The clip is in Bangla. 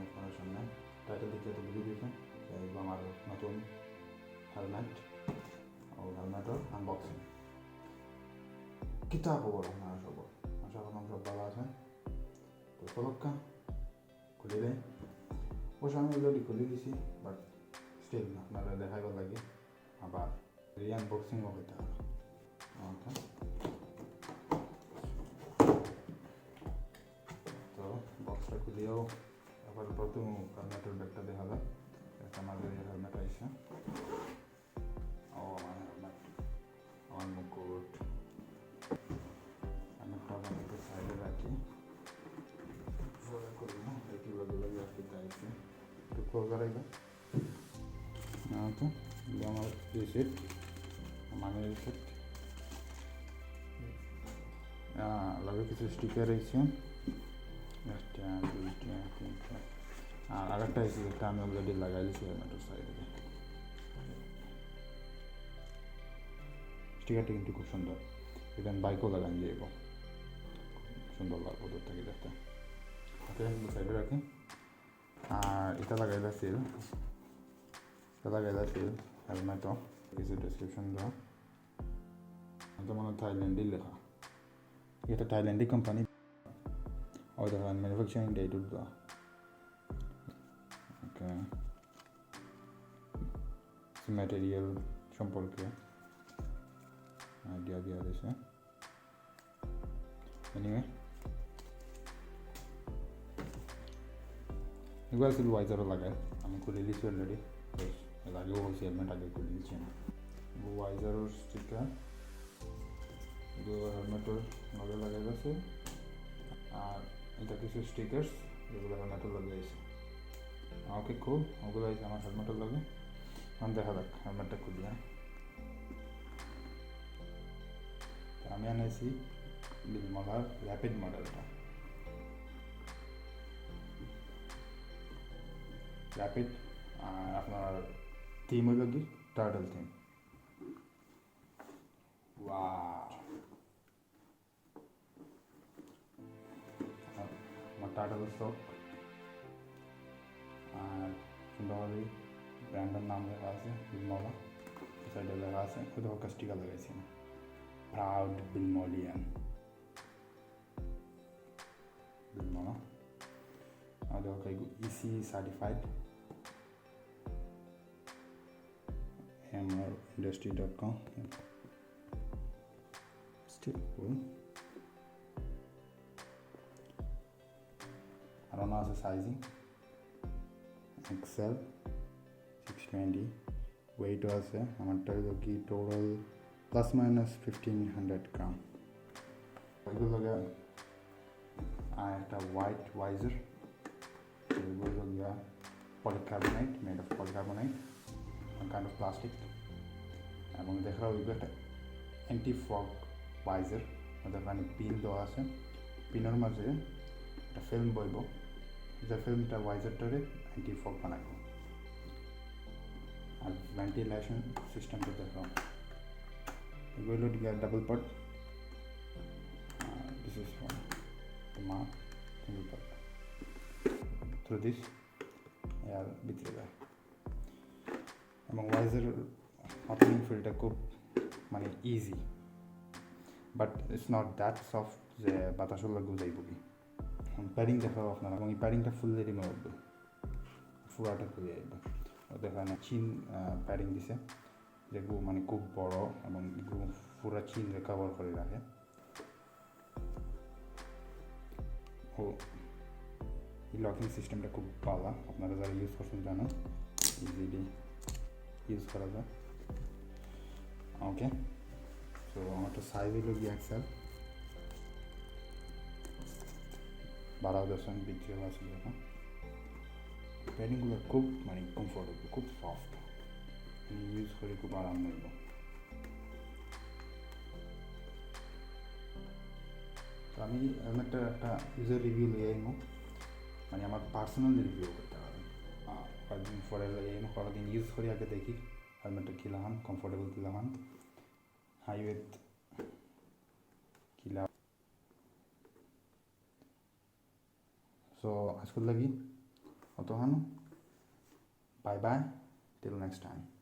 আপনাদের সামনে টাইটেল দেখে তো বুঝে দিয়েছেন এগুলো আমার নতুন হেলমেট ও হেলমেটের আনবক্সিং কিতাব খবর আপনারা সব আশা করলাম সব ভালো আছেন। তো চলক্কা খুলে দেয় অবশ্য আমি অলরেডি খুলে দিয়েছি, বাট স্টিল আপনারা দেখাইবার লাগে আবার রিআনবক্সিংও হইতে হবে। ওকে, তো বক্সটা খুলিয়েও আবার প্রথম হেলমেটের ব্যাগটা দেখা যায়। একটা আমাদের হেলমেট আইসে, ও আমার হেলমেট, আমার মুকুট, হেলমেটটা আবার একটু সাইডে রাখি করি না, কীভাবে রাখি তাইছে একটু ক্লোজ রাখবে। ওকে, আমার রিসিপ্ট, মানি রিসিপ্ট, লাগে কিছু স্টিকার রয়েছে, একটা দুইটা তিনটা, আর আরেকটা এসে একটা আমি অলরেডি লাগাই দিয়েছি হেলমেটের সাইডে। স্টিকারটা কিন্তু খুব সুন্দর, এখানে বাইকও লাগান যাইব, সুন্দর লাগবে দূর থেকে দেখতে। ওকে, সাইডে রাখি। আর এটা লাগাই দিয়েছিল, হেলমেটও কিছু ডিসক্রিপশন দেওয়া, তো মনে হয় থাইল্যান্ডেই লেখা, এটা থাইল্যান্ডি কোম্পানি, ও দেখেন ম্যানুফ্যাকচারিং ডেট দেওয়া। ওকে, ম্যাটেরিয়াল সম্পর্কে আইডিয়া দেওয়া দিয়েছে। এনিওয়ে, এগুলো ছিল ওয়াইজারও লাগায়, আমি খুলে দিয়েছি অলরেডি, এর আগেও বলছি হেলমেট আগে খুলে দিচ্ছি না। ওয়াইজারের স্টিকার এগুলো হেলমেটের লগে লাগাই গেছে, আর এটা কিছু স্টিকার্স যেগুলো হেলমেটের লগে আছে। ওকে খুব ওগুলো আছে আমার হেলমেটের লগে। এখন দেখা যাক হেলমেটটা খুলিয়া। আমি আনাইছি বিলমলার র্যাপিড মডেলটা। র্যাপিড, আর আপনার থিম হইল কি টার্টল থিম। আমার টার্টল স্টক, আর সুন্দরভাবে ব্র্যান্ডের নাম লেখা আছে বিলমলা, সাইডে লেখা আছে, হয়তো হকা স্টিকার লাগাইছি না, প্রাউড বিলমলিয়ান বিলমলা। আমাদের হকা ISI certified mrindustry.com. Still cool. I don't know the sizing. XL 620 weight আছে আমারটা হলো কি টোটাল প্লাস মাইনাস 1500 গ্রাম। এগুলো লাগে আর একটা হোয়াইট ওয়াইজার, এগুলো গিয়া polycarbonate, made of polycarbonate, kind of plastic, এবং দেখা ওইগুলো একটা অ্যান্টি ফগ ওয়াইজার, ওখানে পিন দেওয়া আছে, পিনের মাঝে একটা ফিল্ম বইব, যে ফিল্মটা ওয়াইজারটারে অ্যান্টি ফগ বানাইব। আর ভেন্টিলেশন সিস্টেমটা দেখো, এগুলো double part, this is for the mark, single part, through this air ভিতরে যায়। এবং ওয়াইজার ওপেনিং ফিলটা খুব মানে easy, but it's not that soft যে বাতাসও লাগবে যাইব কি। প্যাডিং দেখাও আপনারা, এবং এই প্যাডিংটা ফুললি রিমুভেবল, ফুরাটা খুলে যাইব। দেখানে চিন প্যাডিং দিছে, যেগুলো মানে খুব বড় এবং এগুলো পুরা চিন কভার করে রাখে। ও এই লকিং সিস্টেমটা খুব ভালো, আপনারা যারা ইউজ করছেন জানো, ইজিলি ইউজ করা যায়। ওকে, তো আমারটা সাইজ হলো গিয়ে এক্সেল, 12.2 বিক্রিও আছে। যখন প্যাডিংগুলো খুব মানে কমফোর্টেবল, খুব সফট, ইউজ করে খুব আরাম লাগব। তো আমি হেলমেটটা একটা ইউজার রিভিউ লিয়ে আইমো, মানে আমার পার্সোনাল রিভিউ করতে হবে, কয়েকদিন পরে লিয়ে আইমো, কয়েকদিন ইউজ করি আগে দেখি হেলমেটটা কিলা হন, কমফোর্টেবল কিলা হন, হাইওয়েত কিলা। সো আজকের লাগি অতহানো bye bye till next time.